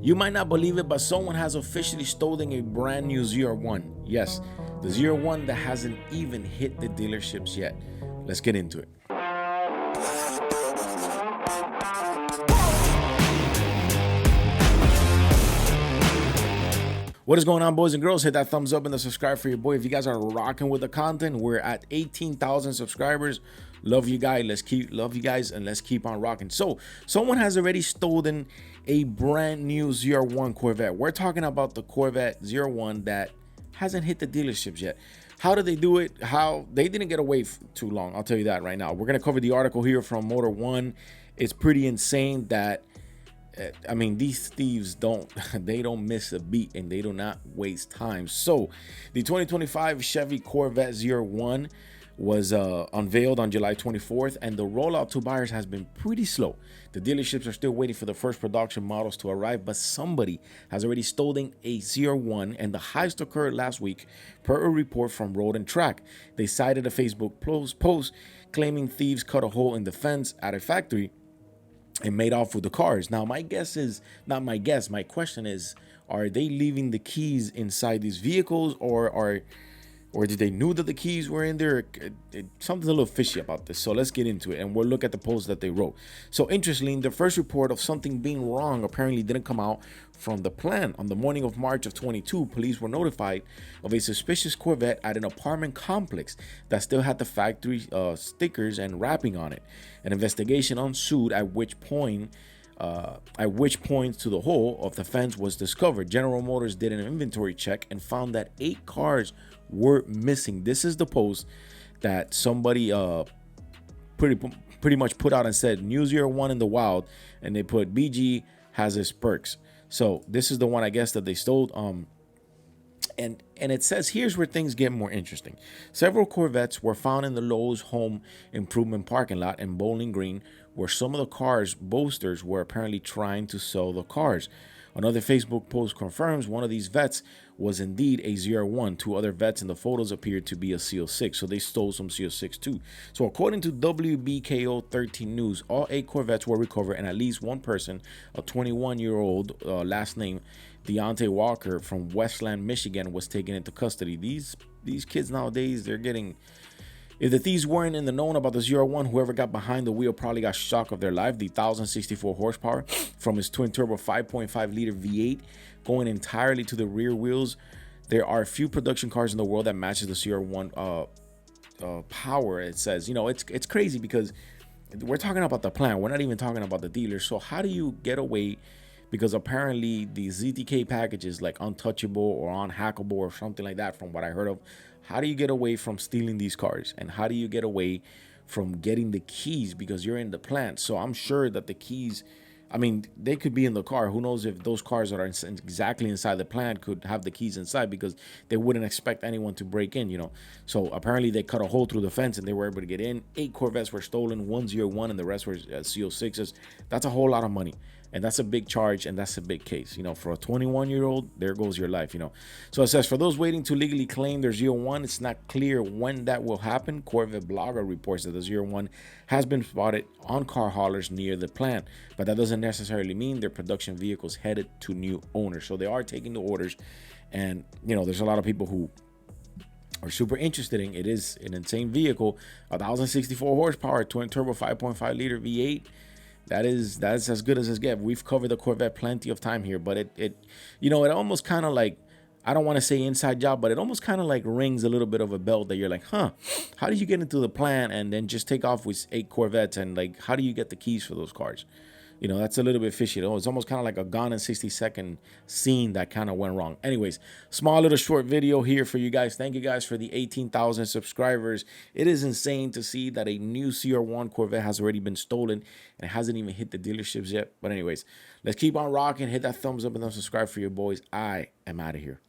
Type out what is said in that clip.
You might not believe it, but someone has officially stolen a brand new ZR1. Yes, the ZR1 that hasn't even hit the dealerships yet. Let's get into it. What is going on, boys and girls? Hit that thumbs up and the subscribe for your boy. If you guys are rocking with the content, we're at 18,000 subscribers. Love you guys. And let's keep on rocking. So, someone has already stolen a brand new ZR1 Corvette. We're talking about the Corvette ZR1 that hasn't hit the dealerships yet. How did they do it? How they didn't get away too long. I'll tell you that right now. We're gonna cover the article here from Motor One. It's pretty insane that. I mean, these thieves don't miss a beat, and they do not waste time. So the 2025 Chevy Corvette ZR1 was unveiled on July 24th, and the rollout to buyers has been pretty slow. The dealerships are still waiting for the first production models to arrive, but somebody has already stolen a ZR1, and the heist occurred last week per a report from Road and Track. They cited a Facebook post claiming thieves cut a hole in the fence at a factory and made off with the cars. Now, my question is, are they leaving the keys inside these vehicles, or did they knew that the keys were in there? Something's a little fishy about this. So let's get into it, and we'll look at the post that they wrote. So interestingly, the first report of something being wrong apparently didn't come out from the plant. On the morning of March of 22, police were notified of a suspicious Corvette at an apartment complex that still had the factory stickers and wrapping on it. An investigation ensued, at which point to the hole of the fence was discovered. General Motors did an inventory check and found that 8 cars were missing. This is the post that somebody pretty much put out and said new ZR1 in the wild, and they put BG has its perks. So this is the one, I guess, that they stole. And it says here's where things get more interesting. Several Corvettes were found in the Lowe's home improvement parking lot in Bowling Green, where some of the cars' boasters were apparently trying to sell the cars. Another Facebook post confirms one of these vets was indeed a ZR1. 2 other vets in the photos appeared to be a CO6, so they stole some CO6 too. So according to WBKO 13 News, all 8 Corvettes were recovered, and at least one person, a 21-year-old, last name Deontay Walker from Westland, Michigan, was taken into custody. These kids nowadays, they're getting... If the thieves weren't in the known about the ZR1, whoever got behind the wheel probably got shock of their life. The 1,064 horsepower from his twin-turbo 5.5-liter V8 going entirely to the rear wheels. There are a few production cars in the world that matches the ZR1 power. It says, it's crazy because we're talking about the plant. We're not even talking about the dealer. So how do you get away? Because apparently the ZTK packages like untouchable or unhackable or something like that, from what I heard of. How do you get away from stealing these cars? And how do you get away from getting the keys? Because you're in the plant. So I'm sure that the keys, I mean, they could be in the car. Who knows if those cars that are exactly inside the plant could have the keys inside, because they wouldn't expect anyone to break in. So apparently they cut a hole through the fence and they were able to get in. 8 Corvettes were stolen, 1 ZR1, and the rest were CO6s. That's a whole lot of money. And that's a big charge, and that's a big case. For a 21-year-old, there goes your life, So it says, for those waiting to legally claim their ZR1, it's not clear when that will happen. Corvette Blogger reports that the ZR1 has been spotted on car haulers near the plant, but that doesn't necessarily mean their production vehicles headed to new owners. So they are taking the orders, and, there's a lot of people who are super interested in it. Is an insane vehicle, 1,064 horsepower, twin-turbo 5.5-liter V8. That's as good as it gets. We've covered the Corvette plenty of time here, but it almost kind of like, I don't want to say inside job, but it almost kind of like rings a little bit of a bell that you're like, how did you get into the plant and then just take off with 8 Corvettes, and like, how do you get the keys for those cars? That's a little bit fishy. It's almost kind of like a Gone in 60-second scene that kind of went wrong. Anyways, small little short video here for you guys. Thank you guys for the 18,000 subscribers. It is insane to see that a new ZR1 Corvette has already been stolen and it hasn't even hit the dealerships yet. But anyways, let's keep on rocking. Hit that thumbs up and then subscribe for your boys. I am out of here.